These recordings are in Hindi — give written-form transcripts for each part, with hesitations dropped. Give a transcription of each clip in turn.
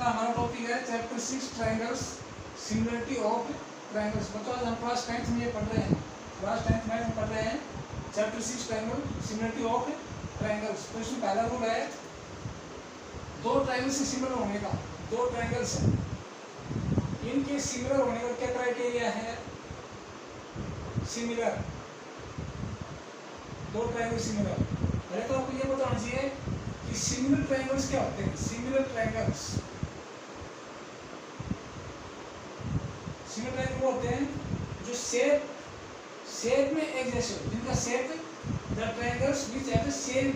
का हमारा टॉपिक है chapter 6 triangles, similarity of triangles. बच्चों आज हम क्लास 10th में ये पढ़ रहे हैं, क्लास 10th में हम पढ़ रहे हैं chapter 6 triangle, similarity of triangles. तो इसमें पहला रूल है दो ट्रायंगल से सिमिलर होने का। दो ट्रायंगल्स हैं, इनके सिमिलर होने का क्या क्राइटेरिया है? सिमिलर, दो ट्रायंगल सिमिलर। पहले तो आपको ये बताना चाहिए कि सिमिलर ट्रायंगल्स क्या होते हैं। सिमिलर ट्रायंगल्स वो होते हैं जो शेप में एक जैसे हो, जिनका shape the triangles which have the same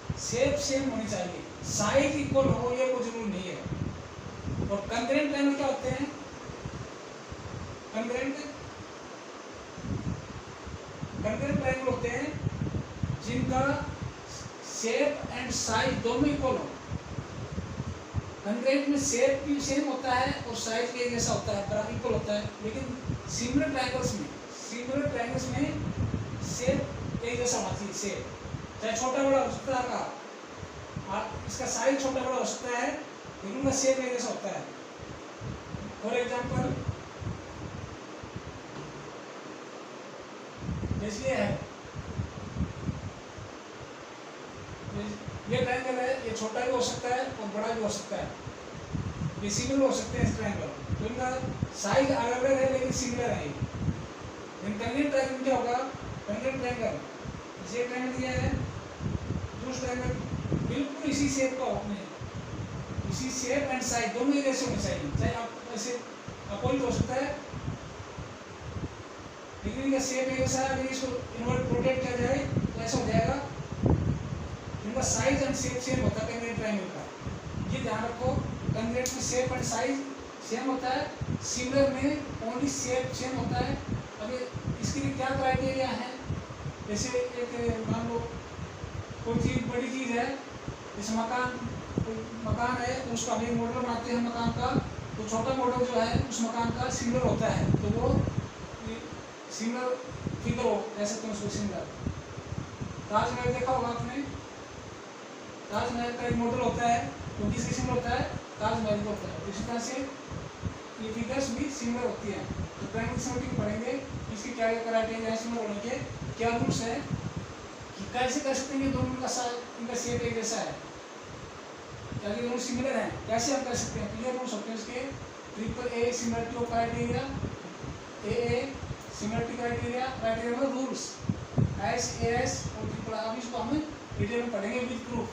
shape same होनी चाहिए, साइज इक्वल हो ये कोई जरूरी नहीं है। और कंकरेंट ट्रायंगल क्या होते हैं? कंकरेंट ट्रायंगल होते हैं जिनका शेप एंड साइज दोनों इक्वल हो। कंकरेंट में शेप भी सेम होता है और साइज भी जैसा होता है, बराबर इक्वल होता है। लेकिन सिमिलर ट्रायंगल्स में शेप एक जैसा होना चाहिए। शेप चाहे छोटा बड़ा हो सकता है, इसका साइज छोटा बड़ा हो सकता है, लेकिन उनका शेप एक जैसा होता है। फॉर एग्जाम्पल जैसे ये ट्रायंगल है, ये छोटा भी हो सकता है और बड़ा भी हो सकता है, ये सिमिलर हो सकते हैं इस ट्रायंगल। तो इनका साइज अलग अलग है लेकिन सिमिलर है। लेकिन कंकरेंट ट्रायंगल क्या होगा? कंकरेंट ट्रायंगल ये ट्रायंगल दिया है, दूसरा ट्रायंगल बिल्कुल इसी शेप का होना है, इसी शेप एंड साइज दोनों एक जैसे होने चाहिए। चाहे आप ऐसे अपोजिट हो सकता है लेकिन इनका शेप एक जैसा है। अगर इसको इन्वर्ट रोटेट किया जाए तो ऐसा हो जाएगा। इनका साइज एंड शेप सेम होता है कंकरेंट ट्रायंगल का, ये ध्यान रखो। कंकरेंट में शेप एंड साइज सेम होता है, सिमिलर में ओनली शेप सेम होता है। अब इसके लिए क्या क्राइटेरिया है? जैसे एक मान लो कोई चीज़ बड़ी चीज़ है, जैसे मकान है, तो उसका हम एक मॉडल बनाते हैं मकान का, तो छोटा मॉडल जो है उस मकान का सिमिलर होता है, तो वो सिमिलर फिगर हो, ऐसे तो उसको सिमिलर। ताजमहल देखा होगा आपने, ताजमहल का एक मॉडल होता है, तो किसके सिमिलर होता है? ताजमहल का होता है। इसी तरह से ये फिगर्स भी सिमिलर होती हैं। तो ट्रायंगल सिमिलरिटी पढ़ेंगे, इसकी क्या क्राइटेरिया है सिमिलर होने के, क्या रूल्स है, कि कैसे कर सकते हैं दोनों का इनका शेप एक जैसा है, यदि दोनों सिमिलर हैं कैसे हम कर सकते हैं। तो ये रूल्स होते हैं इसके। Triple A similarity of criteria, A similarity criteria में रूल्स, एस और ट्रिपल। अब इसको हम डिटेल में पढ़ेंगे विद प्रूफ।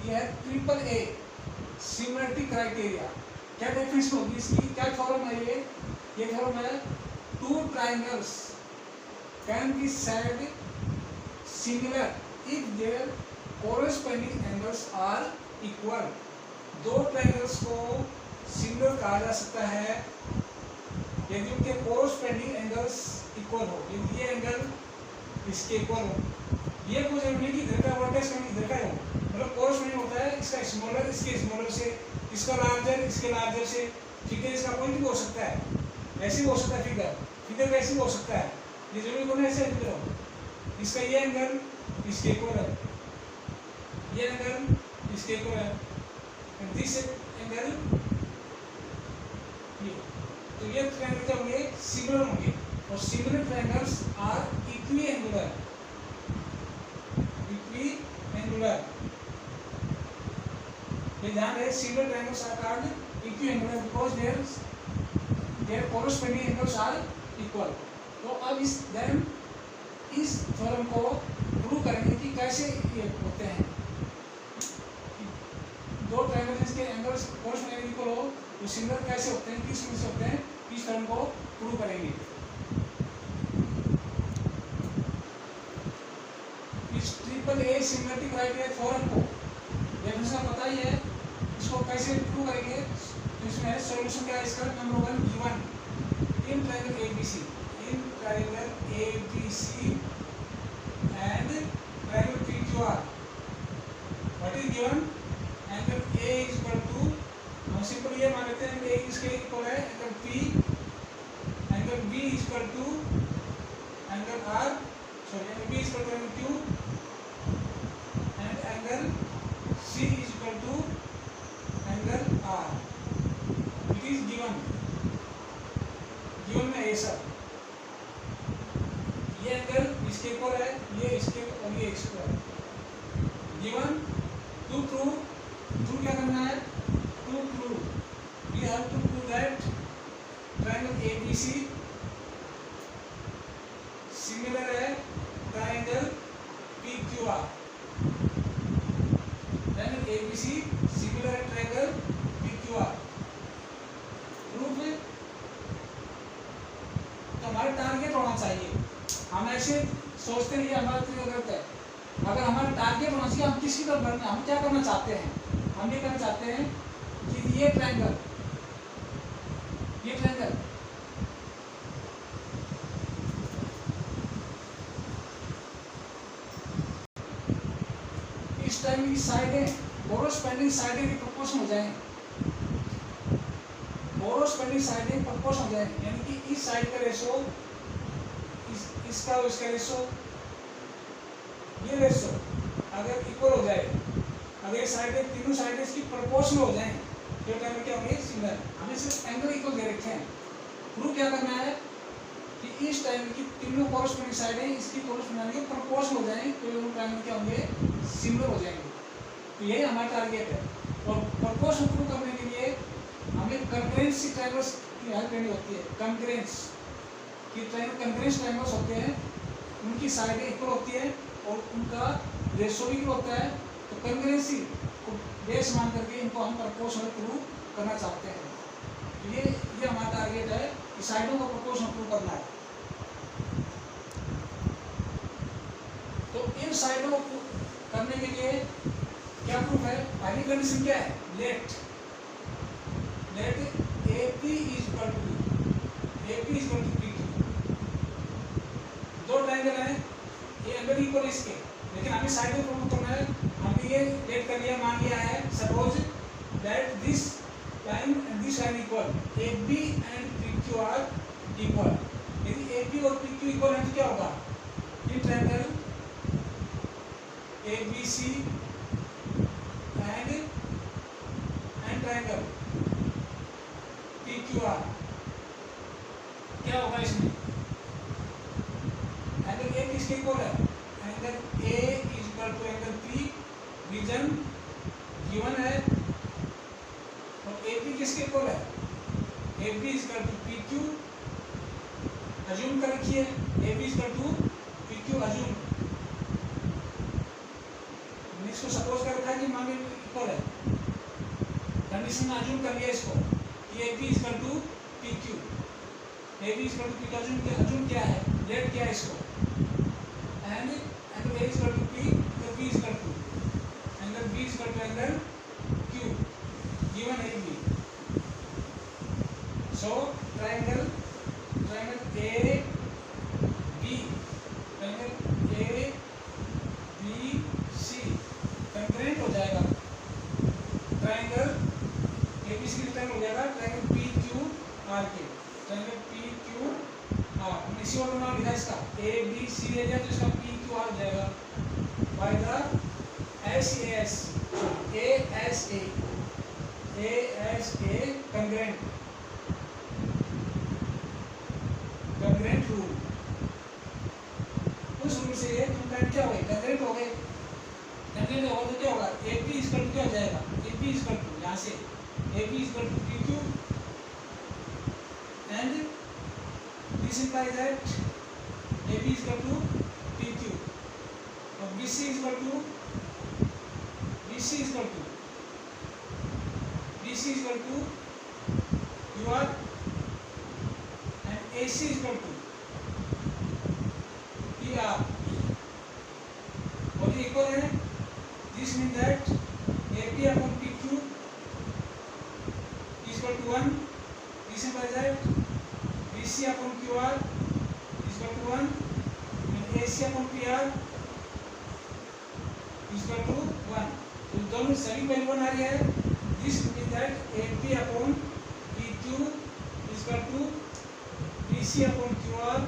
यह है ट्रिपल ए सिमिलरिटी क्राइटेरिया। क्या डेफिनेशन होगी इसकी, क्या थ्योरम है ये थ्योरम है two triangles can be said similar if their corresponding angles are equal. दो ट्रायंगल्स को सिमिलर कहा जा सकता है यदि उनके कोरेस्पोंडिंग एंगल्स इक्वल हो, यदि ये एंगल इसके इक्वल हो। ये कुछ जरूरी कि इधर का वर्टेक्स इधर का हो, मतलब कोरेस्पोंडिंग होता है इसका स्मॉलर इसके स्मॉलर से, इसका लार्जर इसके लार्जर से। फिगर इसका पॉइंट भी हो सकता है, ऐसे भी हो सकता है, फिगर कैसे भी हो सकता है, ये जरूरी कौन है? ऐसे फिगर हो, इसका ये एंगल इसके इक्वल है, ये एंगल इसके इक्वल है, दिस एंगल ये। तो ये ट्रायंगल क्या होंगे? सिमिलर होंगे। और similar triangles are equiangular. ये ध्यान रहे, similar triangles are called equiangular because their corresponding angles are equal. तो अब इस थ्योरम को प्रूव करेंगे कि कैसे ये होते हैं। दो ट्रायंगल जिसके एंगल्स कोरेस्पोंडिंग इक्वल हो वो सिमिलर कैसे होते हैं, किस रूल से होते हैं, इस थ्योरम को प्रूव करेंगे। इस triple A similarity criteria theorem को डेफिनेशन पता ही है, इसको कैसे प्रूव करेंगे। तो इसमें सॉल्यूशन क्या है इसका? Number 1 given in triangle ABC, and triangle PQR what is given? Angle A is equal to, हम सिंपल ये मान लेते हैं कि ए इसके इक्वल है angle P angle B is equal to angle R, sorry angle B is equal to angle Q and angle C is equal to angle R. It is given में ये सब, ये एंगल इसके इक्वल है, ये इसके और ये इसके है। गिवन टू प्रूव क्या करना है, to prove we have to prove that triangle ABC similar है triangle PQR। Triangle ABC similar है ट्रायंगल PQR। प्रूफ है तो हमारा टारगेट होना चाहिए। हम ऐसे सोचते नहीं हमारा तो गलत है। अगर हमारा टारगेट होना चाहिए, हम किसी तरफ बढ़ना, हम क्या करना चाहते हैं, हम ये करना चाहते हैं कि ये ट्रायंगल इस टाइम की साइडें कोरोस्पोंडिंग साइडें की प्रोपोर्शन हो जाएं, कोरोस्पोंडिंग साइडें प्रोपोर्शन हो जाएं, यानी कि इस साइड का रेशो इसका और इसका रेशो, ये रेशो अगर इक्वल हो जाए, अगर ये साइडें तीनों साइडें इसकी प्रोपोर्शन हो जाएं, तो ट्रायंगल क्या होंगे, सिमिलर। हमें सिर्फ एंगल इक्वल दे रखे हैं। प्रूव क्या करना है कि इस ट्रायंगल की तीनों कोरोस्पोंडिंग साइडें इसकी कोरोस्पोंडिंग के प्रोपोर्शन हो जाएं, तो दोनों ट्रायंगल क्या होंगे, सिमिलर हो जाएंगे। तो यही हमारा टारगेट है। और प्रोपोर्शन प्रूव करने के लिए हमें कंकरेंस ट्रायंगल्स की हेल्प लेनी होती है। कंकरेंस की कंकरेंस ट्रायंगल्स होते हैं, उनकी साइडें इक्वल होती है और उनका रेशो भी इक्वल होता है। तो कंकरेंसी को बेस मान करके इनको हम प्रोपोर्शनल प्रूव करना चाहते हैं। तो ये हमारा टारगेट है कि साइडों का प्रोपोर्शनल प्रूव करना है। तो इन साइडों को करने के लिए क्या प्रूफ है, पहली कंडीशन क्या है, let AP is equal to PQ। दो ट्रायंगल हैं, ये एंगल इक्वल है इसके, लेकिन हमें साइड को प्रूव करना है। हमने ये लेट कर लिया, मान लिया है suppose that this line and this line equal, AB and PQ are equal. यदि AB और PQ इक्वल है तो क्या होगा, in triangle ABC and triangle PQR क्या होगा, इसमें एंगल A किसके इक्वल है, angle A is equal to angle P, reason given है। और AP किसके इक्वल है, AB is equal to PQ, assume कर रखिए AB is equal to PQ, assume इसको सपोज कर रखा है कि मान इक्वल है, कंडीशन में अज्यूम कर लिया इसको कि AB is equal to PQ, AB is equal to PQ, assume क्या है, लेट क्या है इसको, and angle A is equal to P, angle B is equal to angle B is equal to angle Q, given है B। So triangle ABC concurrent हो जाएगा, ट्रायंगल ABC ट्रायंगल हो जाएगा ट्रायंगल PQR के, ट्रायंगल PQR इसी ऑर्डर में लिखा इसका ABC ले जाए तो इसका PQR हो जाएगा by the ASA concurrent rule. उस रूल से ये कंकरेंट क्या हो गए, कंकरेंट हो गए। कंकरेंट होगा तो क्या होगा, AP इज इक्वल टू क्या हो जाएगा, AP इज इक्वल टू यहाँ से AB is equal to PQ and this implies that AB is equal to PQ और BC is equal to QR and AC is equal to PR और ये इक्वल है। This mean that AP upon PQ is equal to 1, this implies that BC upon QR is equal to 1 and AC upon PR is equal to 1। तो दोनों सभी वैल्यू 1 आ रही है। This mean that AP upon PQ is equal to BC BC upon QR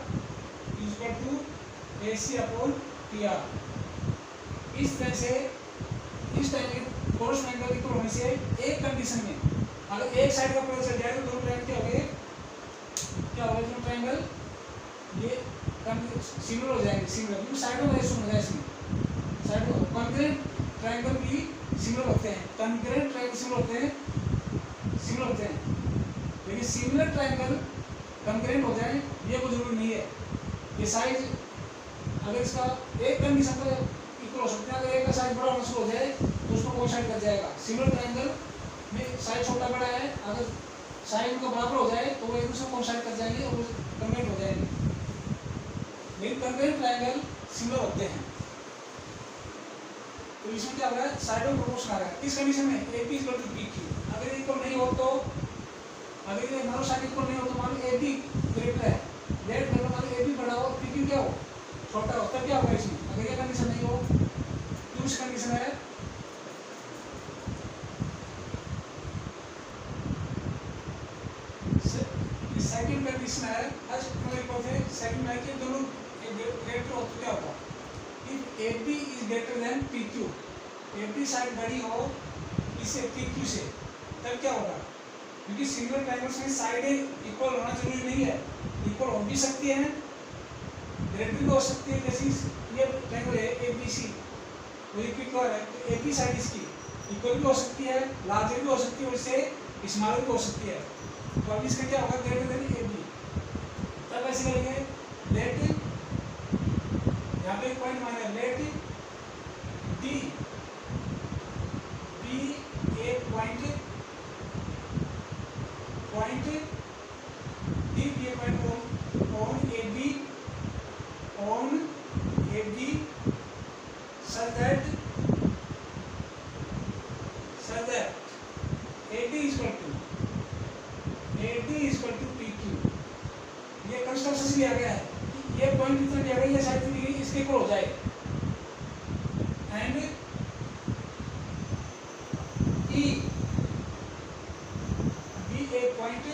is equal to AC upon PR। इस तरह से इस टाइम के कोरस ट्रायंगल इक्वल होने से एक कंडीशन में अगर एक साइड का प्रोडक्ट चल जाए तो दोनों ट्रायंगल क्या होगा दोनों ट्रायंगल ये सिमिलर हो जाएंगे, सिमिलर क्योंकि साइडों में रेशो हो जाए इसमें साइडों कॉन्करेंट ट्रायंगल भी सिमिलर होते हैं, कॉन्करेंट ट्रायंगल सिमिलर होते हैं लेकिन सिमिलर ट्रायंगल कॉन्करेंट हो जाए ये कोई जरूरी नहीं है। ये साइज अगर इसका एक कंडीशन पर इक्वल हो सकते हैं, अगर एक का साइज बड़ा होना शुरू हो जाए तो उसको कोई साइड कर जाएगा। सिमिलर ट्रायंगल में साइज छोटा बड़ा है, अगर साइज उनका बराबर हो जाए तो वो एक दूसरे को कोइंसाइड कर जाएंगे और कन्वर्ट हो जाएंगे। लेकिन कन्वर्ट ट्रायंगल सिमिलर होते हैं तो इसमें क्या हो रहा है साइडों प्रोपोर्शनल आ रहा है। किस कंडीशन में AP इक्वल टू PQ, अगर इक्वल नहीं हो तो अगर ये मान लो साइड इक्वल नहीं हो तो मान लो AB ग्रेटर है, लेट मान लो AB बड़ा हो PQ क्या हो छोटा हो, तब क्या होगा इसमें अगर ये कंडीशन नहीं हो तो उस कंडीशन है सेकंड कंडीशन है फर्स्ट मतलब इक्वल थे सेकंड में कि दोनों ग्रेटर हो तो क्या होगा if AB is greater than PQ, AB side बड़ी हो इससे PQ से तब क्या होगा, क्योंकि सिंगल ट्रायंगल्स में साइडें इक्वल होना जरूरी नहीं है, इक्वल हो भी सकती है ग्रेटर भी हो सकती है। जैसे ये ट्रायंगल है ABC वो इक्वल है तो AB साइड इसकी इक्वल भी हो सकती है, लार्जर भी हो सकती है, उससे स्मॉलर भी हो सकती है। तो अब इसका क्या होगा ग्रेटर देन AB, तब ऐसे करेंगे लेट यहाँ पे एक पॉइंट माने लेट D B एक पॉइंट D B एक point on AB such that AD is equal to PQ। ये कंस्ट्रक्शन से लिया गया है, ये पॉइंट इतना लिया गया, ये साइड दी गई, इसके इक्वल हो जाए एंड E B एक point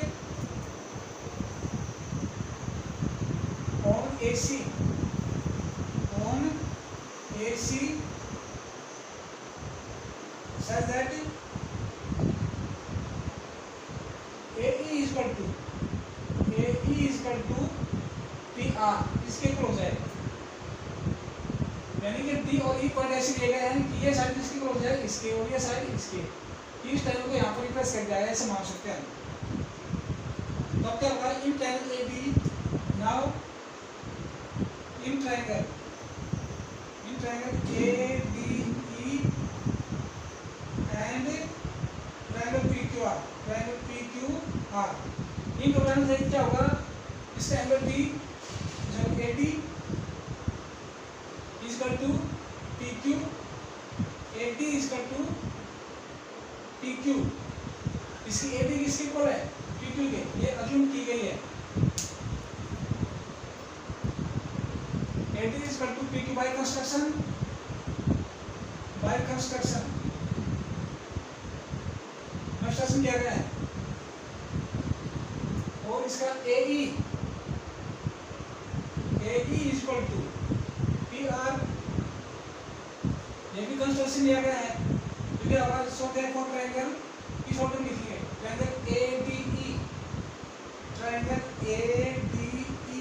on AC such that AE is equal to PR, इसके इक्वल हो जाए। यानी कि D और E पॉइंट ऐसे लिए गए हैं कि ये साइड इसके इक्वल हो जाए इसके और ये साइड इसके, इस टाइम को यहाँ पर रिप्लेस कर जाएगा, ऐसे मान सकते हैं। तब क्या होगा in triangle AB now in triangle ADE and triangle PQR इन दोनों से क्या होगा इसका एंगल D जो AD is equal to PQ, AD is equal to PQ, इसकी AD किसके इक्वल है PQ के, ये अज्यूम की गई है। AD is equal to PQ by construction किया गया है और इसका AE is equal to PR, ये भी कंस्ट्रक्शन लिया गया है क्योंकि हमारा सो देयरफॉर ट्रायंगल इस ऑर्डर में लिखिए ट्रायंगल ADE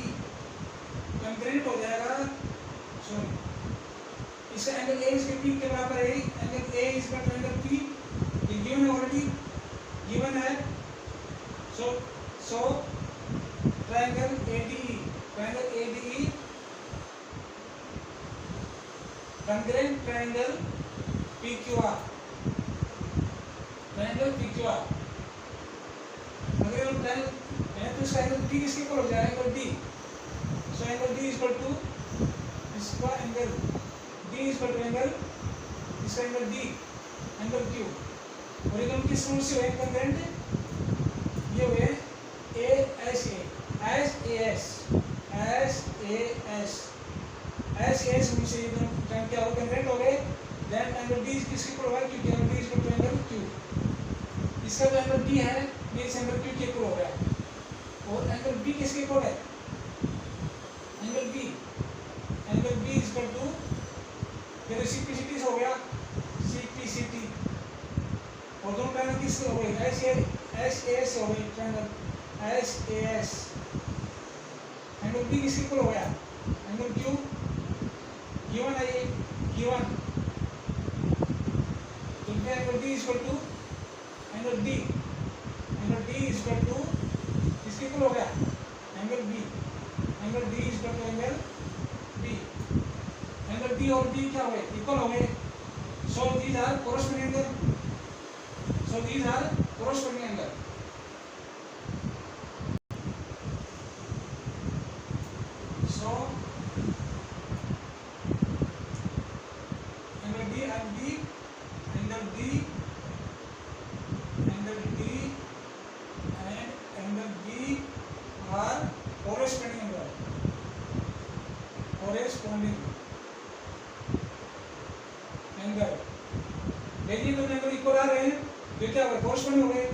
कंक्रीट हो जाएगा। सॉरी इसका एंगल A इसके P के बराबर है, एंगल A इसका ट्रायंगल P ये गिवन है ऑलरेडी गिवन है। So triangle ADE congruent triangle PQR अगर हम ट्रायंगल है तो इसका एंगल D किसके इक्वल हो जाएगा angle D, so angle D equal to इसका angle D equal to angle इसका एंगल D एंगल Q और ये दोनों किस रूल से हुए कंक्रेंट, ये हुए AS रूल से ये दोनों टाइम क्या हो कंक्रेंट हो गए। देन एंगल D किसके इक्वल होगा क्योंकि angle D equal to angle Q, इसका जो एंगल D है ये इस एंगल Q के इक्वल हो गया और एंगल B किसके इक्वल है इक्वल टू, फिर CPCT से हो गया CPCT, और दोनों ट्रायंगल किससे हो गए, SAS से हो गई, ट्रायंगल SAS। एंगल बी किसके इक्वल हो गया, एंगल क्यू, Q1 है ये, Q1, तो angle D equal to angle D, angle D equal to किसके इक्वल हो गया, angle B, angle D equal to angle B, angle D और B क्या हो गए, इक्वल हो गए। So these are corresponding angle, so these are corresponding angle. So angle D and B, angle D, angle D and angle B are corresponding angle, corresponding angle। यदि दोनों एंगल इक्वल आ रहे हैं तो क्या होगा, कोरस्पोंडिंग हो गए।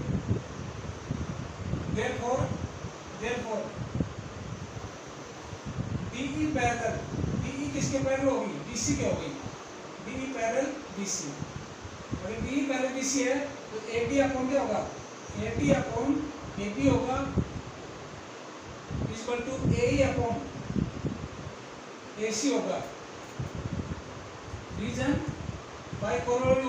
therefore DE पैरेलल, DE किसके पैरेलल होगी, BC के होगी, DE पैरेलल BC। अगर DE पैरेलल BC है तो AD अपॉन क्या होगा, AD अपॉन AB होगा equal to AE upon AC होगा। Reason by corollary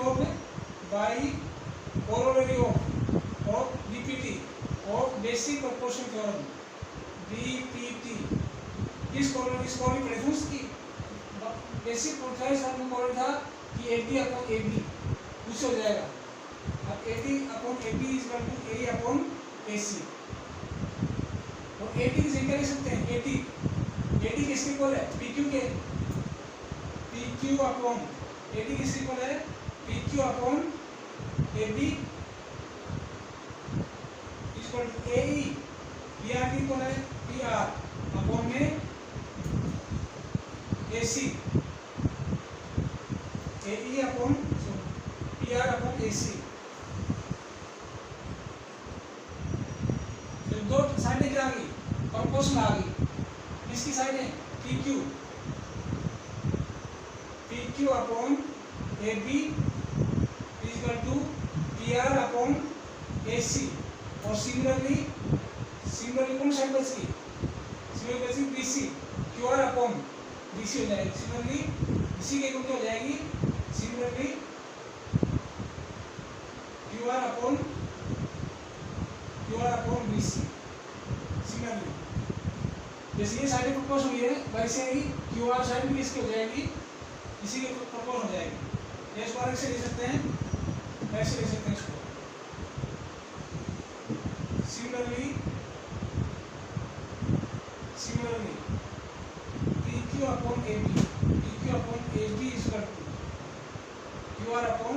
of BPT of basic proportion theorem, BPT। किस कोरोलरी, इसको भी पढ़े थे उसकी बेसिक प्रोपोर्शन हमने पढ़ा था कि AD अपॉन AB कुछ हो जाएगा। अब AD upon AB equal to AE upon AC, और AD की जगह ले सकते हैं, AD किसके इक्वल है, PQ के, PQ अपॉन AD किसके इक्वल है, PQ upon AB equal to AE, PR की इक्वल है PR अपॉन में AC, AE upon PR upon AC। तो दो साइडें क्या आ गई, प्रोपोर्शनल आ गई। किसकी साइडें, PQ upon AB equal to PR upon AC, और सिमिलरली कौन साइड बची, BC, QR अपॉन BC हो जाएगी। सिमिलरली BC के इक्वल हो जाएगी, similarly QR upon BC। Similarly जैसे ये साइड प्रपोज हुई है वैसे ही QR साइड भी किसकी हो जाएगी, इसी के प्रपोज हो जाएगी। इसको ऐसे ले सकते हैं, ऐसे ले सकते हैं इसको। Similarly, PQ upon AB is equal to QR upon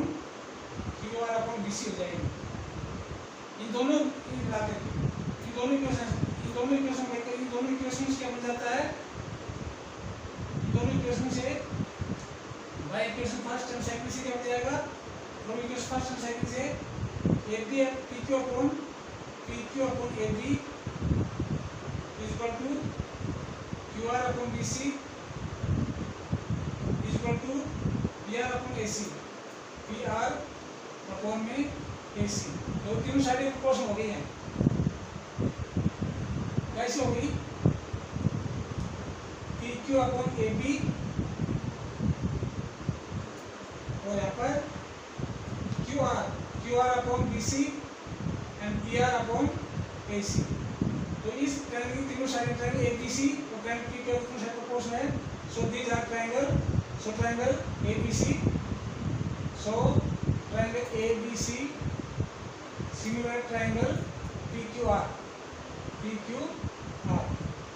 BC हो जाएगी। इन दोनों इक्वेशन क्या बन जाता है, इन दोनों इक्वेशन से by equation first term second से क्या हो जाएगा, दोनों इक्वेशन फर्स्ट टर्म सेकंड से PQ upon AB is equal to QR upon BC is equal to PR upon AC, PR upon में AC। तो तीनों साइडें प्रोपोर्शन हो गई हैं। कैसे हो गई, PQ upon AB और यहाँ पर QR upon BC and PR upon AC। तो इस ट्रायंगल की तीनों साइडें ट्रायंगल ABC और ट्रायंगल की क्या तीनों साइड प्रोपोर्शन है। So these are triangle, so triangle ABC, so triangle ABC similar triangle PQR,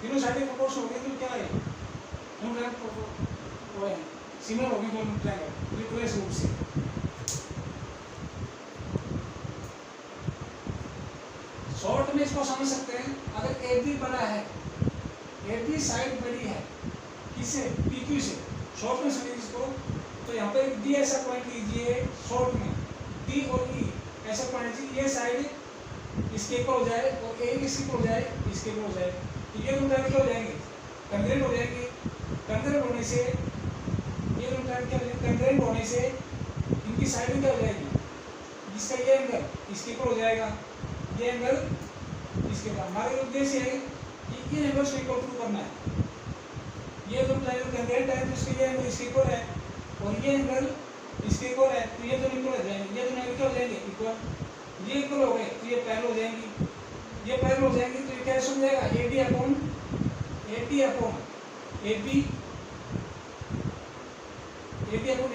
तीनों साइडें प्रोपोर्शन हो गई तो क्या है, दोनों ट्रायंगल सिमिलर होगी, दोनों ट्रायंगल रिप्लेस रूप से। शॉर्ट में इसको समझ सकते हैं, अगर AB बड़ा है, AB साइड बड़ी है किससे, PQ से, शॉर्ट में समझिए इसको। तो यहाँ पर D ऐसा पॉइंट लीजिए शॉर्ट में, D और E ऐसा पॉइंट लीजिए, ये साइड इसके इक्वल हो जाए और A इसके इक्वल हो जाए, इसके इक्वल हो जाए, तो ये दोनों क्या हो जाएंगे, कंग्रेट हो जाएंगे। कंग्रेट होने से ट्रायंगल क्या कंग्रेंट होने से इनकी साइड क्या हो जाएगी, जिसका ये एंगल इसके इक्वल हो जाएगा, ये एंगल इसके ऊपर। हमारे उद्देश्य है कि इन एंगल्स को इक्वल प्रूव करना है। ये दो ट्रायंगल कंग्रेंट है तो इसके ये एंगल इसके इक्वल है और ये एंगल इसके इक्वल है, तो ये दोनों इक्वल हो जाएंगे, ये दोनों एंगल क्या हो जाएंगे इक्वल। ये इक्वल हो गए तो ये पैरेलल हो जाएंगी, ये पैरेलल हो जाएंगी तो ये कैसे हो जाएगा AD upon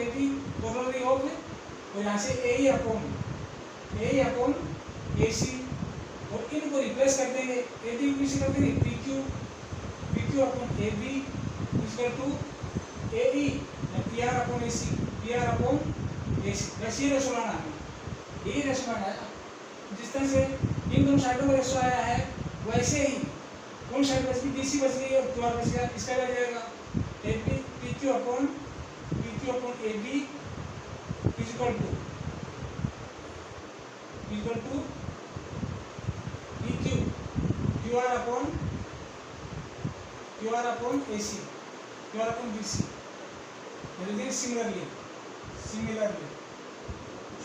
AB total of, और यहाँ से AE अपॉन AC, और इनको रिप्लेस कर देंगे, AD को किसी कर देंगे PQ upon AB equal to AE PR upon AC। वैसे ही रेशो लाना है, यही रेशो लाना है। जिस तरह से इन दोनों साइडों का रेशो आया है वैसे ही कौन साइड बच गई, DC बच गई और QR बच गया, इसका क्या जाएगा PQ upon AB equal to PQ QR upon AC QR upon BC। Similarly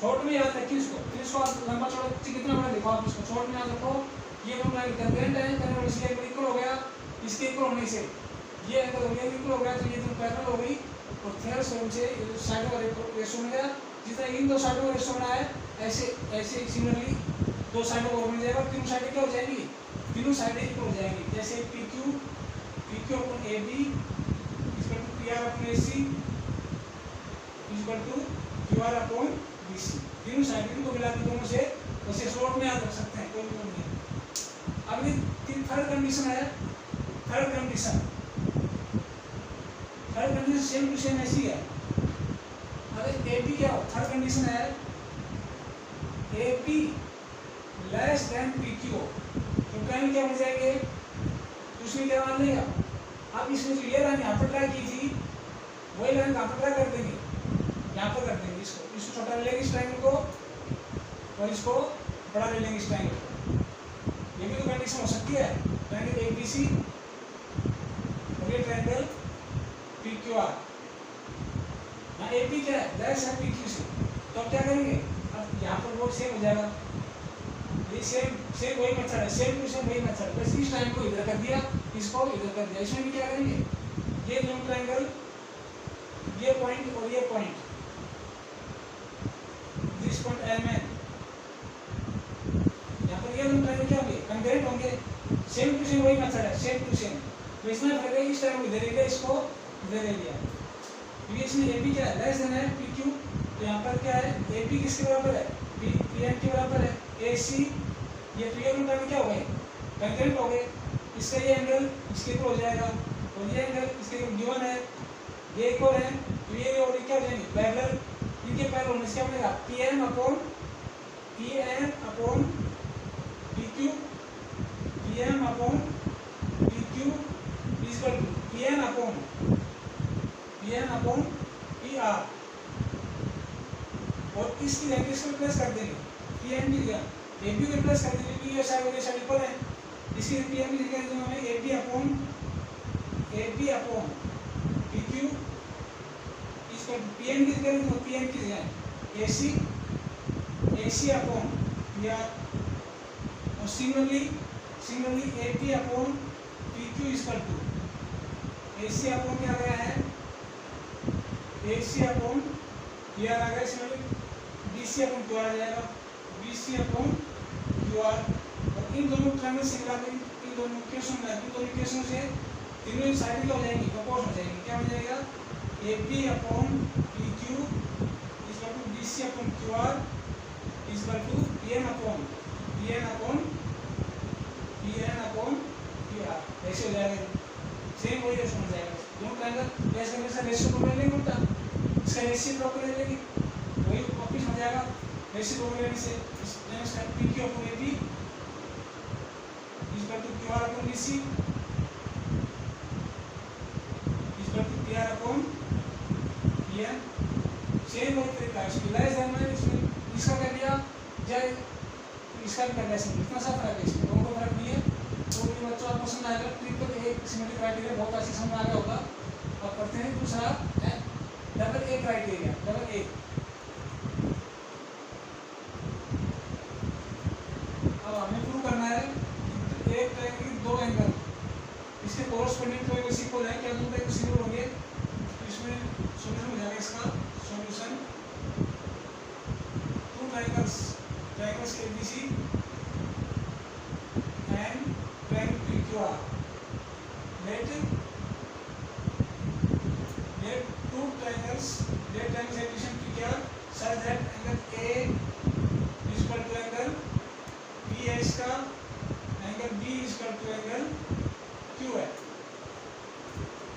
short में याद रखिए इसको, फिर इसको लंबा चौड़ा कितना बड़ा लिखो आप इसको, शॉर्ट में याद रखो। ये दोनों एंगल कंग्रेंट है, कंग्रेंट इसके एंगल इक्वल हो गया, इसके इक्वल होने से ये एंगल हो गया इक्वल हो गया, तो ये दोनों पैरेलल हो गई और थेरस फॉर्म से साइडों का रेशो मिल गया। जितना इन दो साइडों का रेशो बना है ऐसे सिमिलरली दो साइडों का मिल जाएगा, तीनों साइडें क्या हो जाएंगी, तीनों साइडें इक्वल हो जाएंगी। जैसे PQ upon AB equal to PR upon AC equal to QR upon BC, तीनों साइड को मिला के दोनों से वैसे शॉर्ट में याद रख सकते हैं, कोई प्रॉब्लम नहीं। अब ये थर्ड कंडीशन है, third condition same to same ऐसी है। अगर AB क्या हो, थर्ड कंडीशन है AB लेस देन PQ हो, तो कहीं क्या मिल जाएंगे, उसमें क्या मान लेगा। अब इसमें जो ये लाइन यहाँ पर ट्राई की थी वही लाइन कहाँ पर ट्राई कर देंगे, यहाँ पर कर देंगे। इसको छोटा ले लेंगे इस ट्रायंगल को और इसको बड़ा ले लेंगे इस ट्रायंगल को। ये भी तो कंडीशन हो सकती है, ट्रायंगल ABC और ये ट्रायंगल PQR। यहाँ AB क्या है, लेस है PQ से, तो अब क्या करेंगे, अब यहाँ पर वो सेम हो जाएगा, ये सेम वही मेथड है, सेम टू सेम वही मेथड। बस इस ट्रायंगल को इधर कर दिया, इसको इधर कर दिया। इसमें भी क्या करेंगे, ये दोनों ट्रायंगल, ये पॉइंट और ये पॉइंट, दिस पॉइंट LN, यहाँ पर ये दोनों ट्रायंगल क्या होंगे, कंग्रेंट होंगे। सेम टू सेम वही मेथड है, सेम टू सेम। तो इसमें फर्क है, इस टाइम इधर ले, इसको इधर ले लिया, क्योंकि इसमें AB क्या है, लेस देन है PQ, तो यहाँ पर क्या है, AB किसके बराबर है, PN के बराबर है, AC, ये तो ये दोनों ट्रायंगल क्या हो गए, कंग्रेंट हो गए। इसका ये एंगल इसके इक्वल हो जाएगा और ये एंगल इसके गिवन है, ये इक्वल है, तो ये और क्या हो जाएंगे पैरेलल। इनके पैरेलल होने से क्या बनेगा, PN upon PQ equal to PN upon PR, और इसकी वैल्यू इसको रिप्लेस कर देंगे, PN की जगह AB को रिप्लेस कर देंगे, क्योंकि ये साइड इक्वल है। इसकी PN की जगह हमें AB upon PQ equal to PN की जगह AC अपॉन PR, और similarly AB upon PQ equal to AC upon क्या आ गया है, AC अपॉन PR आ गया, इसमें BC अपॉन QR आ जाएगा, BC अपॉन QR। और इन दोनों ट्रायंगल से मिला के इन दोनों इक्वेशन से तीनों साइड क्या हो जाएंगी, प्रोपोर्शन हो जाएंगी। क्या हो जाएगा, AB upon PQ equal to BC upon QR equal to PN upon PR, ऐसे हो जाएगा। सेम वही रेशो हो जाएगा, दोनों ट्रायंगल ऐसे करने से रेशो को ले लेंगे उल्टा, इसका रेसिप्रोकल ले लेंगे, वही वापस हो जाएगा। रेसिप्रोकल लेने से इसका PQ upon AB equal to QR upon BC equal to PR upon PN। Same वही तरीका है, इसकी लेस देन में इसका कर दिया जाए, इसका भी कर दिया, इतना सा फर्क है, इसमें दोनों को फर्क नहीं है। तो ये बच्चों आपको पसंद आएगा, ट्रिपल एक सिमेट्रिक क्राइटेरिया बहुत अच्छी समझ आ गया होगा। अब करते हैं दूसरा डबल क्राइटेरिया डबल ए। अब हमें प्रूव करना है एक ट्रायंगल के दो एंगल इसके कोरस्पोंडिंग ट्रायंगल इक्वल है, क्या दोनों ट्रायंगल सिमिलर होंगे? इसमें सॉल्यूशन हो जाएगा इसका solution two triangles ABC and triangle PQR let two triangles addition PQR such that angle A is equal to angle B है इसका, angle B is equal to angle Q है,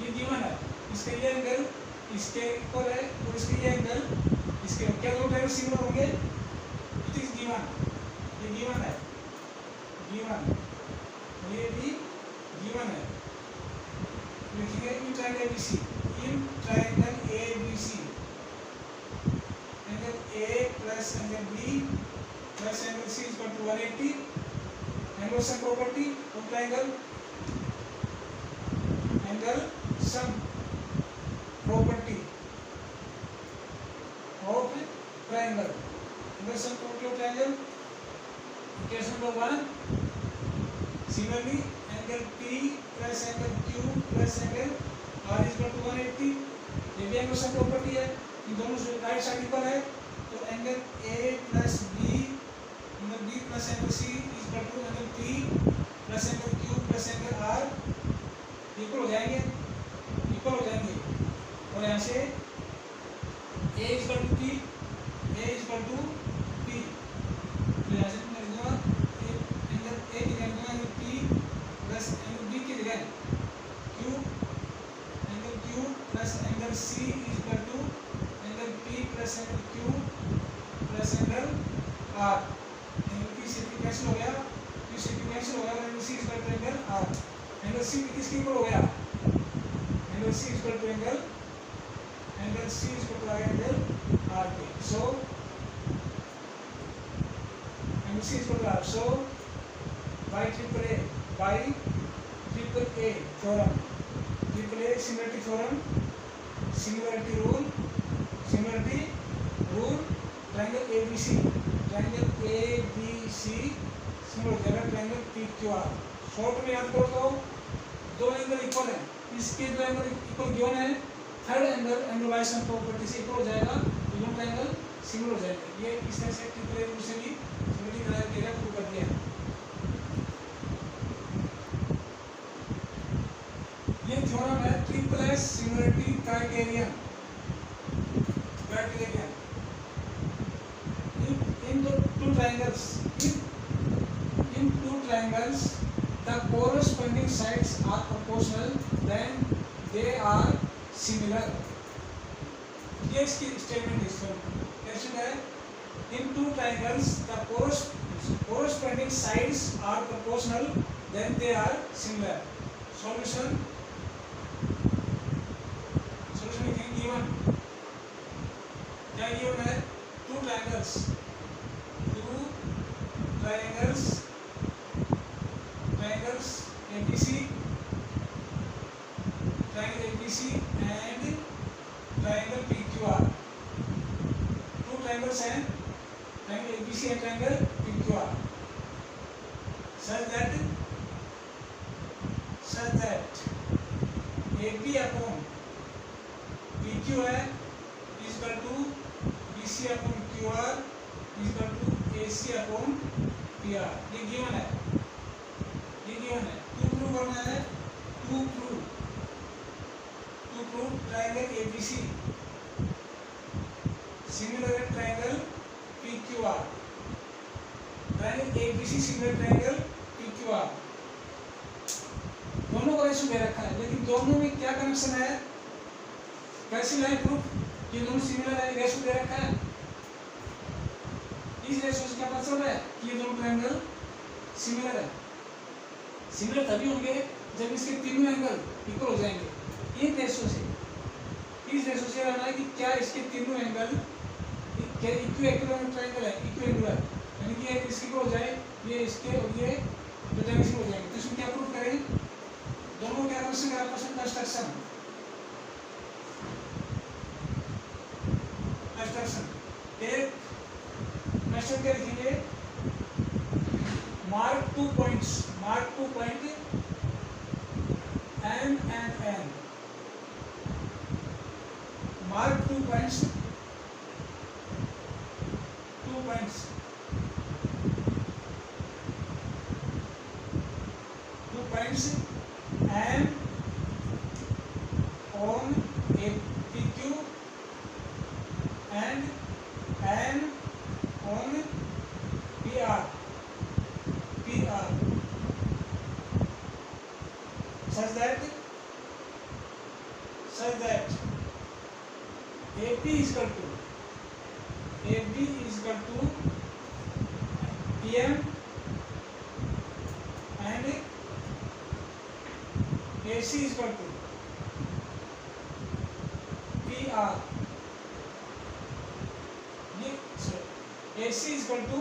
ये given है। इसका ये एंगल इसके इक्वल है और इसका ये एंगल इसके, क्या दो ट्रायंगल सिमिलर होंगे? इट इज गिवन, ये गिवन है, गिवन, ये भी गिवन है। लिखिए in triangle ABC, in triangle ABC angle A plus angle B plus angle C is equal to 180। Angle sum property of triangle, angle sum property of triangle, angle sum property of triangle equation number 1। Similarly angle P plus angle Q plus angle R is equal to 180, ये भी एंगल सम प्रॉपर्टी है, इन दोनों से राइट साइड इक्वल है, तो angle A plus B, angle B plus angle C is equal to angle P plus angle Q plus angle R equal हो जाएंगे, इक्वल हो जाएंगे। और यहाँ से A is equal to P, A is equal to P, तो यहाँ से मैं लिखूंगा एंगल A की जगह angle P plus angle B की जगह Q, angle Q plus angle C is equal to angle P plus angle Q plus angle R। Angle P से P कैंसिल हो गया, Q से Q कैंसिल हो गया, angle C is equal to angle R। Angle C किसके इक्वल हो गया? Angle C is equal to angle C is equal to angle R के। So angle C is equal to R। So by triple A theorem, triple A similarity theorem, similarity rule triangle ABC similar हो जाएगा ट्रायंगल PQR। शॉर्ट में याद कर दो, दो एंगल इक्वल है, इसके दो एंगल इक्वल गिवन है, third angle by sum property से इक्वल हो जाएगा, दोनों ट्रायंगल सिमिलर हो जाएंगे। ये इस तरह से ट्रिपल A रूल से भी सिमिलरिटी क्राइटेरिया प्रूव कर दिया है। ये थ्योरम है triple S similarity criterion. In two triangles the corresponding sides are proportional then they are similar। ये इसकी स्टेटमेंट है, in two triangles the corresponding sides are proportional then they are similar। solution given, क्या given है? two triangles ABC, triangle ABC and triangle PQR, two triangles and triangle ABC and triangle PQR such that AB upon PQ है is equal to BC upon QR is equal to AC upon PR। ये गिवन है, टू प्रूव करना है, to prove triangle ABC similar triangle PQR, triangle ABC similar triangle PQR, दोनों का रेशो दे रखा है, लेकिन दोनों में क्या कनेक्शन है? कैसे लाइन प्रूफ कि दोनों सिमिलर है? रेशो दे रखा है, इस रेशो से क्या पता चल रहा है कि ये दोनों ट्रायंगल सिमिलर है। सिमिलर तभी होंगे जब इसके तीनों एंगल इक्वल हो जाएंगे। इस रेशो से रहना है कि क्या इसके तीनों एंगल इक्विलैटरल ट्रायंगल है, इक्विलैटरल यानी कि एक इसके इक्वल हो जाए, ये इसके और ये डिटरमिनेशन हो जाएंगे। तो इसमें क्या प्रूफ करें? दोनों क्या कनेक्शन है? आपस में construction mark 2 points, mark 2 point N and N, mark 2 points, 2 points, 2 points N on a PQ and N on PR, PR, such that AP is equal to PM and AC is equal to PR. AC is equal to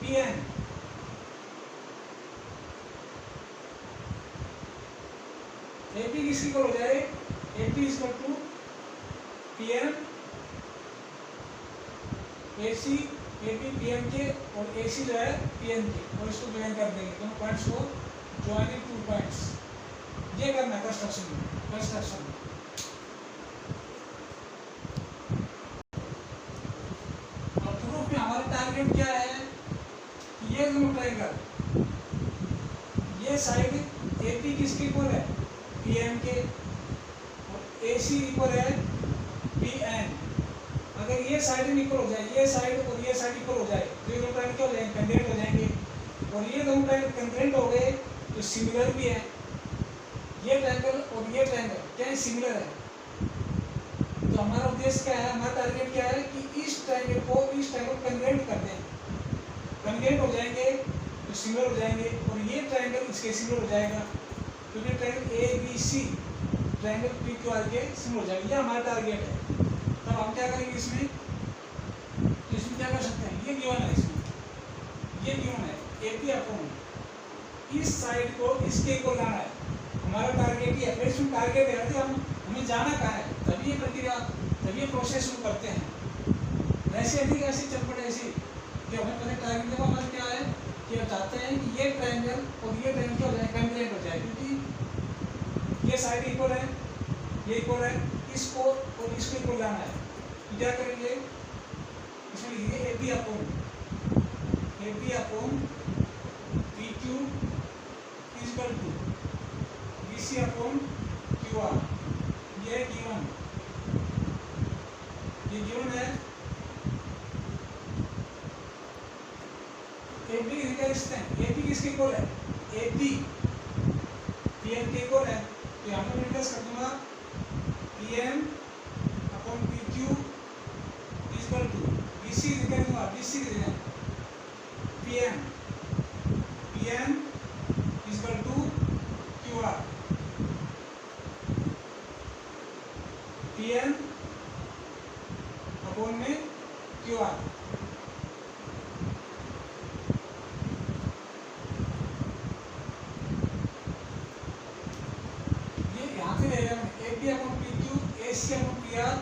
PN. AP किसकी इक्वल हो जाए? AP is equal to PM, AC, AP PM के और AC जो है PN के, और इसको ज्वाइन कर देंगे दोनों पॉइंट्स को, ज्वाइनिंग 2 पॉइंट्स। ये करना है कंस्ट्रक्शन में। और प्रूफ में हमारा टारगेट क्या है? ये दोनों ट्रायंगल, ये साइड AP किसकी इक्वल है? PM के, और AC इक्वल है PN। अगर ये साइड इक्वल हो जाए, ये साइड और ये साइड इक्वल हो जाए, तो ये दोनों ट्रायंगल क्या हो जाएंगे? कंग्रेंट हो जाएंगे। और ये दोनों ट्रायंगल कंग्रेंट हो गए तो सिमिलर भी है। ये ट्रायंगल और ये ट्रायंगल क्या है? सिमिलर है। तो हमारा उद्देश्य क्या है? हमारा टारगेट क्या है कि इस ट्रायंगल को इस ट्रायंगल कंग्रेंट कर दें। कंग्रेंट हो जाएंगे तो सिमिलर हो जाएंगे, और ये ट्रायंगल इसके सिमिलर हो जाएगा, क्योंकि ट्रायंगल ABC ट्रायंगल PQR के सिमिलर हो जाएगा। ये हमारा टारगेट है। तब हम क्या करेंगे इसमें क्या कर सकते हैं? ये गिवन है, इसमें ये गिवन है AP अपॉन इस साइड को इसके इक्वल लाना है। हमारा टारगेट ये है। फिर इसमें टारगेट है कि हमें जाना कहाँ है, तभी ये प्रक्रिया, तभी ये प्रोसेस शुरू करते हैं। वैसे अधिक ऐसी चल पड़े ऐसी कि हमें पहले टारगेट देखो हमारा क्या है कि हम चाहते हैं कि ये ट्रायंगल और ये ट्रायंगल क्या हो जाए? कंग्रेंट हो जाए, क्योंकि ये साइड इक्वल है, ये इक्वल है, इसको और इसको इक्वल लाना है। तो क्या करेंगे? इसमें लिखेंगे AP upon PQ is equal to BC upon QR। ये गिवन है। AP AP किसके इक्वल है? AP PM के इक्वल है। तो यहाँ पर मैं रिप्लेस कर दूंगा PM upon PQ is equal to BC लिख दूंगा, BC लिख PM is equal to QR। PM upon में QR। AP upon PQ, AC upon PR,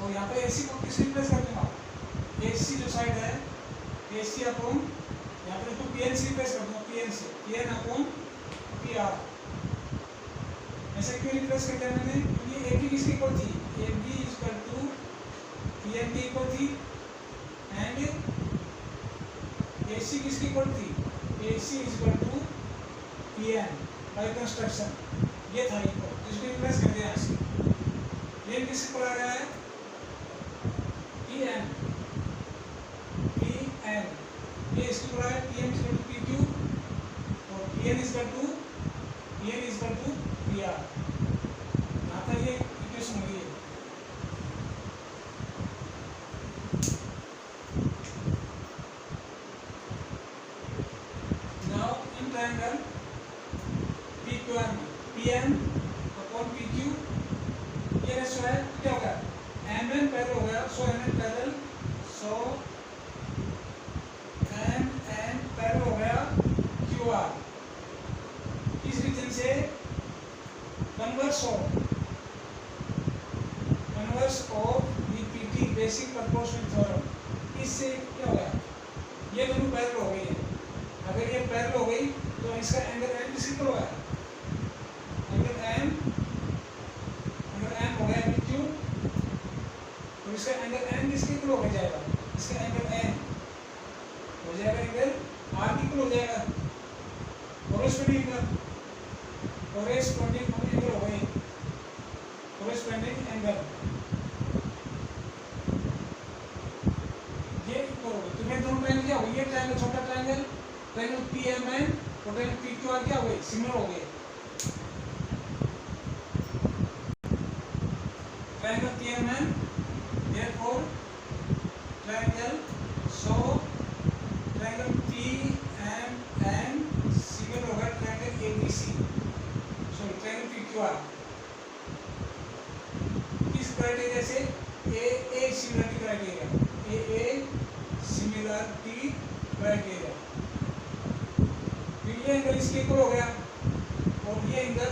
और यहाँ पर AC को किस रिप्लेस कर दूंगा? AC जो साइड है AC अपॉन, यहाँ पर इसको PN से रिप्लेस कर दूंगा, PN अपॉन PR। ऐसा क्यों रिप्लेस कर दिया मैंने? क्योंकि AP किसकी इक्वल थी? AB is equal to PN की इक्वल थी, एंड AC किसकी इक्वल थी? AC is equal to PN by construction. ये था इक्वल, इसको रिप्लेस कर दिया यहाँ से। ये किसके इक्वल आ रहा है? PN, ये इसके इक्वल है PM is equal to PQ, और PN is equal to PR। यहाँ तक ये इक्वेशन हो गई है। Now in triangle PQR में PM अपॉन PQ, ये रेशो है, क्या होगा? MN पैरेलल हो गया, सो MN पैरेलल, सो MN पैरेलल हो गया QR। इस रीजन से converse of BPT basic proportional theorem, इससे क्या हो गया? ये दोनों पैरेलल हो गई है। अगर ये तो इसका एंगल एम किसके इक्वल होगा, एंगल एम हो गया पी क्यू, तो इसका एंगल एम किसके इक्वल हो जाएगा, इसका एंगल एम हो जाएगा एंगल आर की इक्वल हो जाएगा, कोरेस्पोंडिंग एंगल हो गई, कोरेस्पोंडिंग एंगल ये इक्वल हो गई। तो ये दोनों ट्रायंगल क्या हो गए, ये ट्रायंगल छोटा triangle triangle P M N और ट्रायंगल पी क्यू आर क्या हो गए, सिमिलर हो गए। Triangle P M N therefore triangle so triangle PMN similar होगा triangle ABC, sorry triangle PQR किस क्राइटेरिया से, AA similarity criteria, AA similarity criteria. ये एंगल इसके इक्वल हो गया और ये एंगल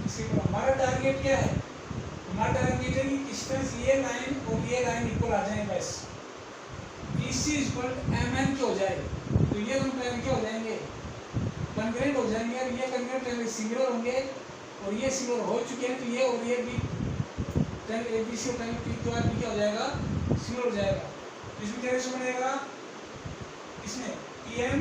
इसके इक्वल। हमारा टारगेट क्या है, हमारा टारगेट है कि डिस्टेंस ये लाइन और ये लाइन इक्वल आ जाए, बस BC इक्वल MN के हो जाए, तो ये दोनों ट्रायंगल क्या हो जाएंगे, कॉन्ग्रुएंट हो जाएंगे और ये कॉन्ग्रुएंट ट्रायंगल सिमिलर होंगे और ये सिमिलर हो चुके हैं, तो ये और ये भी ट्रायंगल ABC और ट्रायंगल PQR भी क्या हो जाएगा, सिमिलर हो जाएगा। इसमें क्या रेशो बनेगा, इसमें PM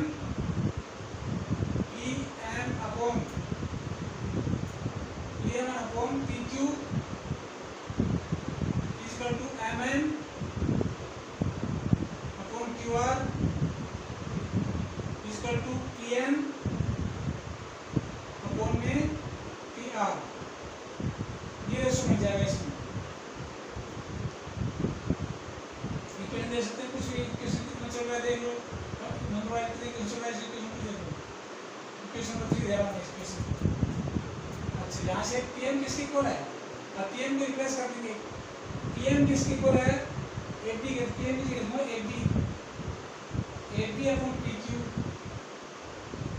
upon PQ equal to MN upon QR equal to PM upon में PR, ये रेशो मिल जाएगा। इसमें इक्वेशन दे सकते हैं, कुछ इक्वेशन कितना चल रहा है देख लो, नंबर वाइज इक्वेशन चल रहा है, इक्वेशन देख लो, इक्वेशन नंबर 3 दे रहा हूं इक्वेशन। अच्छा यहाँ से PM किसके इक्वल है, अब PM को रिप्लेस कर देंगे, PM किसके इक्वल है, AB के PM की जगह में AB upon PQ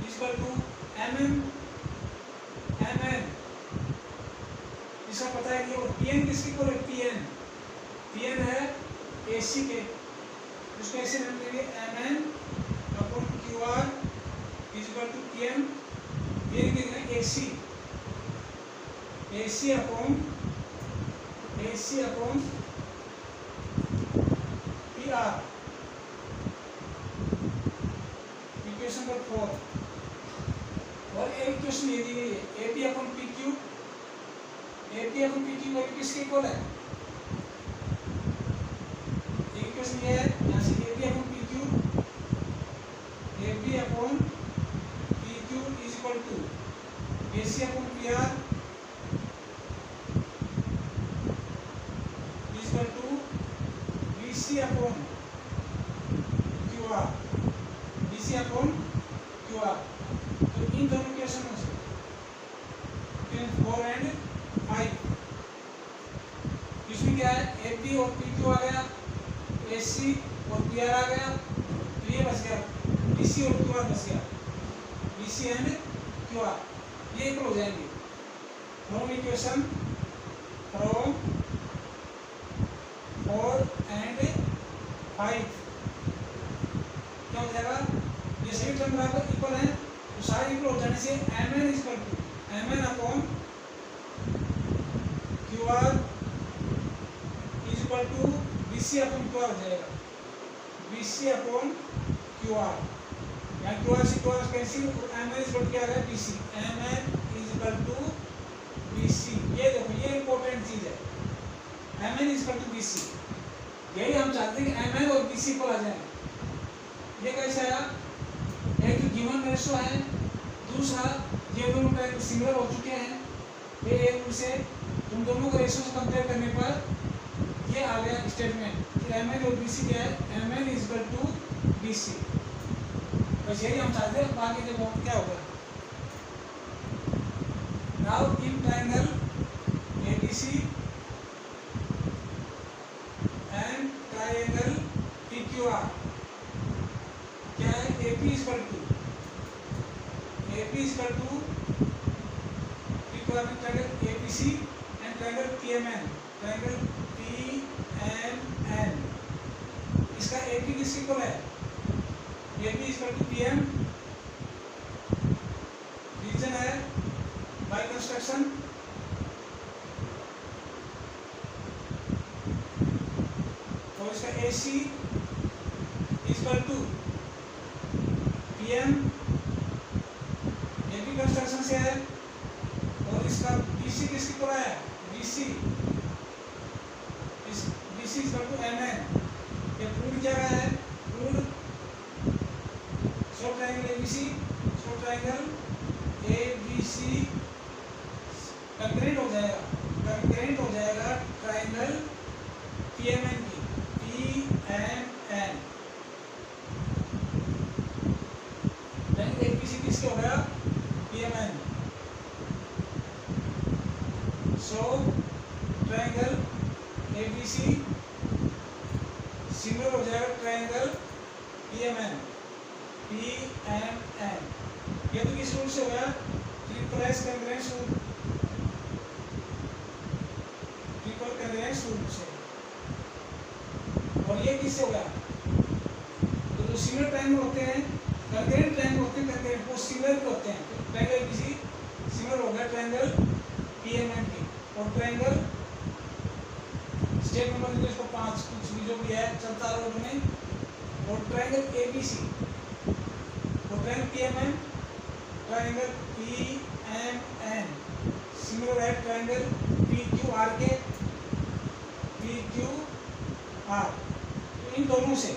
equal to MM इसका पता है कि और PN किसके इक्वल है, PN है AC के, उसको ऐसे नाम देंगे MN upon QR equal to PM, ये देंगे AC upon PR, equation number 4। और एक इक्वेशन ये दी गई है AP अपॉन PQ वैल्यू किसके इक्वल है, एक इक्वेशन ये है, यहाँ से AB upon PQ is equal to AC upon PR equal to BC upon QR। तो इन दोनों इक्वेशनों से 4 एंड 5 इसमें क्या है, AB और PQ आ गया, AC और PR आ गया, तो ये बच गया BC और QR बच गया, BC एंड QR ये इक्वल हो जाएंगे। फ्रॉम इक्वेशन फ्रॉम 4 एंड 5 क्या हो जाएगा, ये सभी टर्म बराबर इक्वल है, तो सारे इक्वल हो जाने से MN equal to MN upon QR is equal to BC upon QR हो जाएगा, BC अपॉन QR, यहाँ QR से QR कैंसिल और MN इज इक्वल टू क्या आ गया, BC, MN is equal to BC। ये देखो ये इंपॉर्टेंट चीज है, MN is equal to BC, यही हम चाहते हैं कि MN और BC इक्वल आ जाए। ये कैसे आया, एक तो गिवन रेशो है, दूसरा ये दोनों ट्रायंगल सिमिलर हो चुके हैं, ये एक से तुम दोनों को रेशो से कंपेयर करने पर ये आ गया स्टेटमेंट कि MN और BC क्या है, MN is equal to BC। बस यही हम चाहते हैं, बाकी देखो क्या होगा। Now in triangle ABC and triangle PQR क्या है, AP इक्वल टू PQR में triangle ABC and triangle PMN, इसका AP किस इक्वल है, AB equal to PM construction तो इसका AC इक्वल टू PM, ये भी कंस्ट्रक्शन से है, और इसका BC किसकी को है, BC इक्वल टू MN, ये पूर्ण क्या है, पूर्ण short triangle ABC, short triangle ABC concurrent हो जाएगा ट्रायंगल PMN की, PMN ABC किसके हो गया, PMN। सो ट्रायंगल ABC सिमिलर हो जाएगा ट्रायंगल PMN। ये तो किस रूल से हो गया, ट्रिपल कॉन्ग्रुएंस रूल से। और ये किससे हो गया, तो जो सिमिलर ट्रायंगल होते हैं, कॉन्ग्रुएंट ट्रायंगल होते हैं, कॉन्ग्रुएंट वो सिमिलर भी होते हैं। तो ट्रायंगल ABC सिमिलर हो गया ट्रायंगल PMN की। और ट्रायंगल स्टेप नंबर इसको 5 कुछ भी जो भी है चलता है रोड में। और ट्रायंगल ABC और triangle PMN, triangle PMN similar है ट्रायंगल PQR के, PQR। तो इन दोनों से,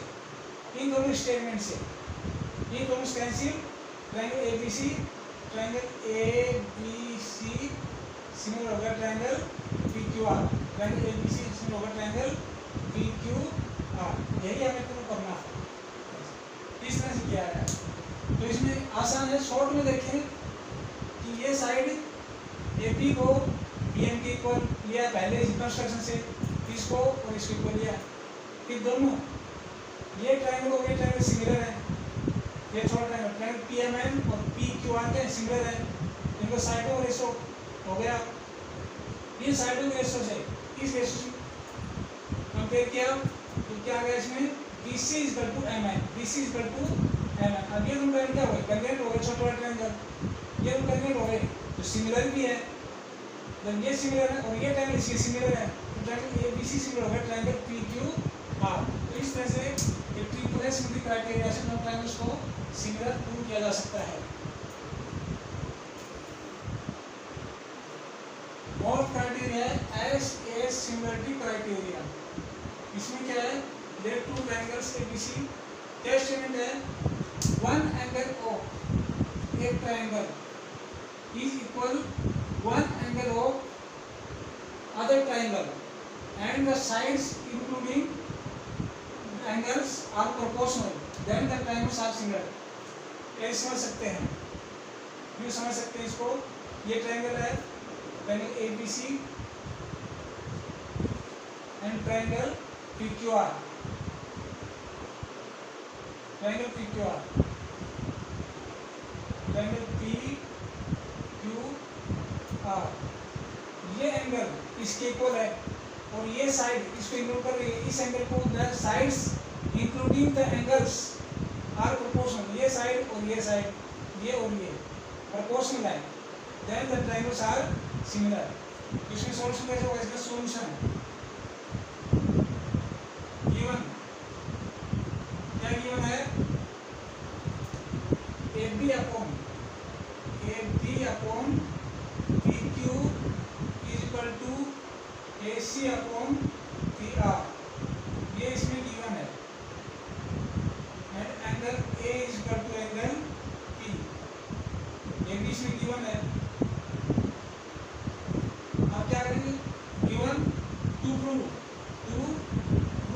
इन दोनों स्टेटमेंट से, इन दोनों से कैंसिल, ट्रायंगल ABC सिमिलर होगा triangle PQR, triangle ABC similar होगा ट्रायंगल PQR। यही हमें प्रूव करना है, इस तरह से किया है। तो इसमें आसान है, शॉर्ट में देखें कि ये साइड AP को PM के इक्वल लिया पहले इस कंस्ट्रक्शन से, इसको और इसको इक्वल लिया, फिर दोनों ये ट्रायंगल और ये ट्रायंगल सिमिलर है, ये छोटा ट्रायंगल PMN और PQR के सिमिलर है, इनको साइडों और रेशो हो गया। इन साइडों के रेशो से इस रेशो से कंपेयर किया तो क्या आ गया इसमें, BC इक्वल टू MN। अब ये दोनों ट्रायंगल क्या हो गए, कॉन्ग्रुएंट हो गए, छोटा ट्रायंगल ये दोनों कॉन्ग्रुएंट हो गए, तो सिमिलर भी है। जब ये सिमिलर है और ये ट्रायंगल इसके सिमिलर है, तो ट्रायंगल ABC सिमिलर हो गया ट्रायंगल PQR। तो इस तरह से ये ट्रिपल सिमिलरिटी क्राइटेरिया से दोनों ट्रायंगल्स को सिमिलर प्रूव किया जा सकता है। और क्राइटेरिया है SA सिमिलरिटी क्राइटेरिया। इसमें क्या है, देयर टू ट्रायंगल्स ABC, क्या स्टेटमेंट है, वन एंगल ऑफ एक triangle is equal one angle of other triangle and the sides including angles are proportional then the triangles are similar. ये समझ सकते हैं, ये समझ सकते हैं इसको। ये ट्रायंगल है, triangle ABC and triangle PQR, triangle PQR, triangle PQR। ये एंगल इसके इक्वल है और ये साइड इसको इंक्लूड कर रही है, इस एंगल को, the sides including the angles are proportional. ये साइड और ये साइड, ये और ये प्रोपोर्शनल है, then the triangles are similar. इसमें सॉल्यूशन कैसे होगा, इसका सॉल्यूशन गिवन क्या गिवन है, AB upon PQ is equal to AC upon PR। ये इसमें गिवन है, and angle A is equal to angle P, ये भी इसमें गिवन है। अब क्या करेंगे, गिवन टू प्रूव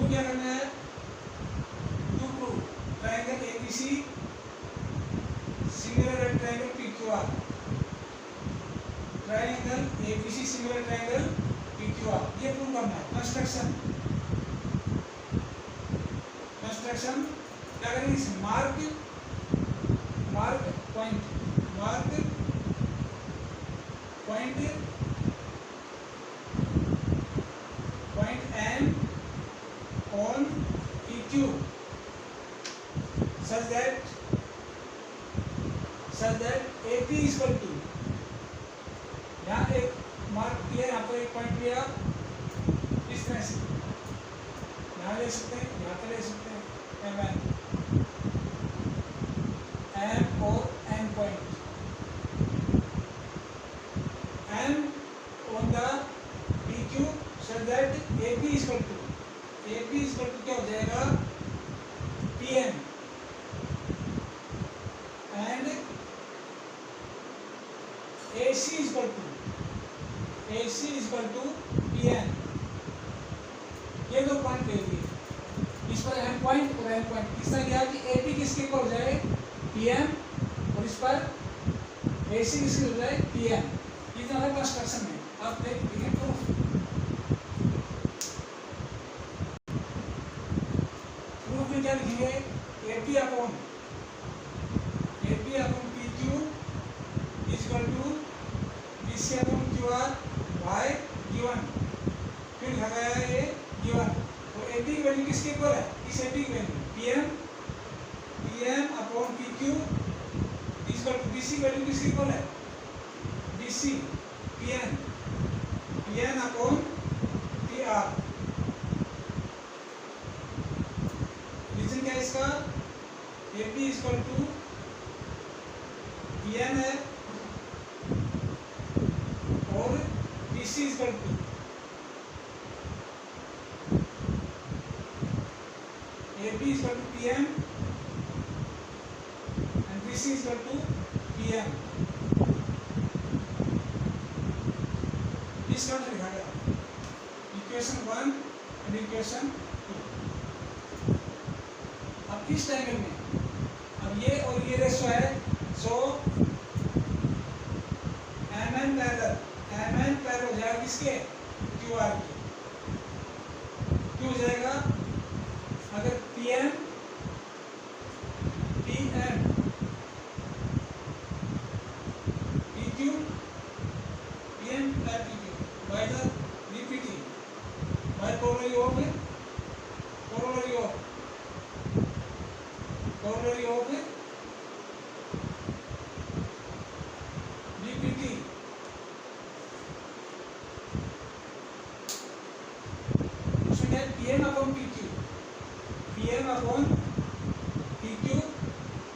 क्या करना है, to prove triangle ABC similar है triangle PQR, triangle ABC similar triangle PQR, ये प्रूव करना है। कंस्ट्रक्शन क्या करेंगे, इस mark point M on PQ such that AP is equal to यहाँ एक मार्क दिया, यहाँ पर एक पॉइंट लिया, इस तरह से यहाँ ले सकते हैं, यहाँ पे ले सकते हैं, एम और N point, M on the P Q so that A P is equal to क्या हो जाएगा, P M and A C is equal to P N. ये दो पॉइंट ले लिए, इस पर एम पॉइंट और एन पॉइंट, इस तरह किया कि ए पी किसके इक्वल हो जाए, पी एम, और इस पर ए सी किसके हो जाए, पी एन। ये तो हमारा कंस्ट्रक्शन है। आप देखिए प्रूफ, में क्या लिखेंगे, A P upon P Q is equal to B C upon Q R by given, फिर लिखा गया है ये गिवन। तो ए पी की वैल्यू किसके इक्वल है, इस ए पी की value P M upon P Q is equal to B C की वैल्यू किसके इक्वल है, B C P N upon P R. Reason क्या है इसका, A P is equal to P N है और P C is equal to A P is equal to P M and P C is equal to P M. इस तरह से लिखा गया इक्वेशन 1 एंड इक्वेशन 2। अब इस ट्रायंगल में अब ये और ये रेशो है, सो एम एन पैरेलल हो जाएगा किसके, क्यू आर के। क्यों हो जाएगा, अगर P M P Q by the repeating by corollary of repeating उसमें क्या pm upon pq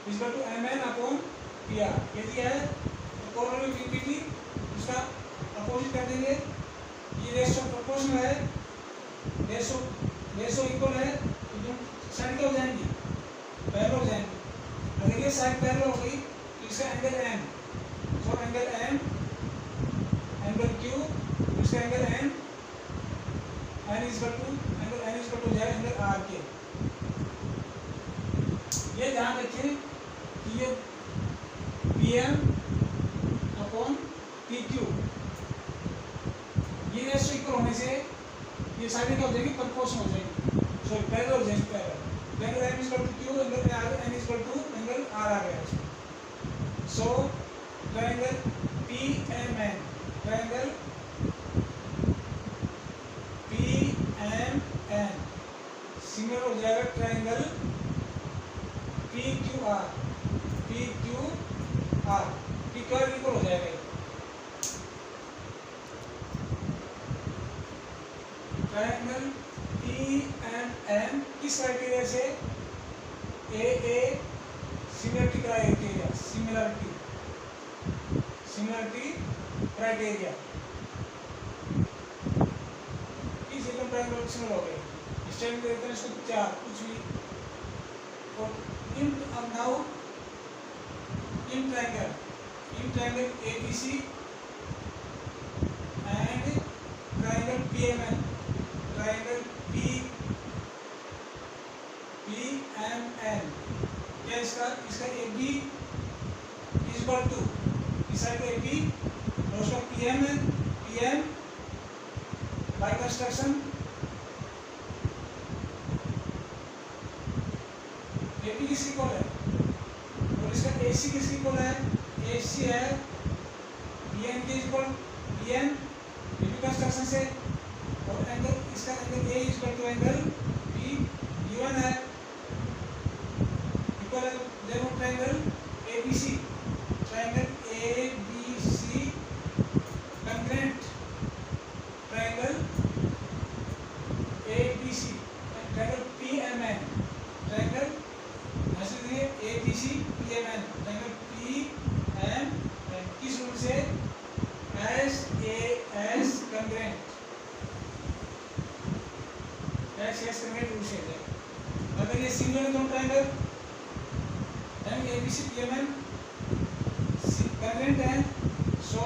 is equal to mn upon pr। यदि है तो corollary repeating उसका अपोजिट कर देंगे। ये रेशो प्रोपोर्शनल है, रेशो इक्वल है, तो दोनों साइड क्या हो जाएंगी, पैरेलल हो जाएंगी। अगर ये साइड पैरेलल हो गई तो इसका angle M, so angle M angle Q, इसका angle N is equal to हो जाएगा एंगल आर के। ये ध्यान रखिए कि ये P M upon P Q, ये रेशो इक्वल होने से ये साइडें क्या हो जाएगी, प्रोपोर्शनल हो जाएगी, सॉरी पैरेलल हो जाएगी, parallel. Angle m is equal to q, angle n is equal to angle r आ गया। So triangle PMN, triangle PMN similar हो जाएगा ट्रायंगल PQR इक्वल हो जाएगा। ट्रायंगल PMN किस क्राइटेरिया से, AA similarity criteria, similarity criteria. इस एकदम ट्रायंगल सिमिलर हो गए, इस टाइम पे देखते हैं इसको चार कुछ भी। और इन अब now in triangle ABC and triangle PMN, triangle PMN क्या इसका AB इज इक्वल टू इस साइड का AB और उसका PM बाय कंस्ट्रक्शन AB किसकी इक्वल है और इसका AC किसकी इक्वल है, AC है PN के इक्वल, PN AB कंस्ट्रक्शन से, और एंगल इसका angle A is equal to angle B given है, इक्वल है देखो ट्रायंगल ABC का सिमिलर दोनों triangle and A B C P M N congruent है, सो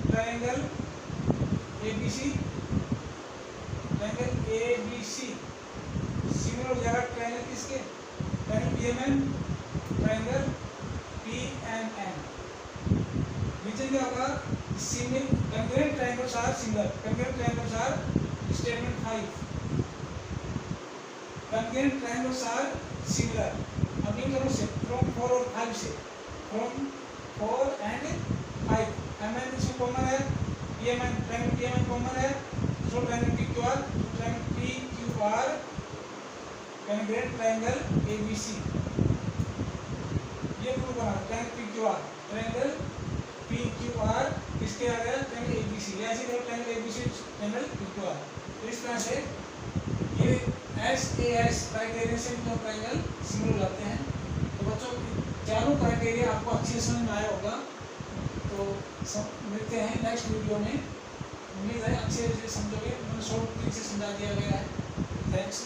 ट्रायंगल एबीसी सिमिलर हो जाएगा ट्रायंगल किसके, triangle P M N triangle P M N. Reason क्या होगा, similar congruent triangles are similar, congruent triangles are statement 5, congruent triangles are similar. अब इन दोनों से फ्रॉम 4 और 5 से, फ्रॉम 4 एंड 5 एमएन इसमें कॉमन है, पीएमएन ट्रायंगल पीएमएन कॉमन है, so triangle PQR congruent triangle ABC, ये प्रूव बना ट्रायंगल पीक्यूआर किसके आ गया, ट्रायंगल एबीसी, ऐसे करो ट्रायंगल एबीसी ट्रायंगल पीक्यूआर। तो इस तरह से ये एस क्राइटेरिया से दो ट्रायंगल सिमिलर हो जाते हैं। तो बच्चों चारों क्राइटेरिया आपको अच्छे से समझ में आया होगा। तो मिलते हैं नेक्स्ट वीडियो में, उम्मीद है अच्छे से समझोगे, मैंने शॉर्ट ट्रिक से समझा दिया गया है। थैंक्स।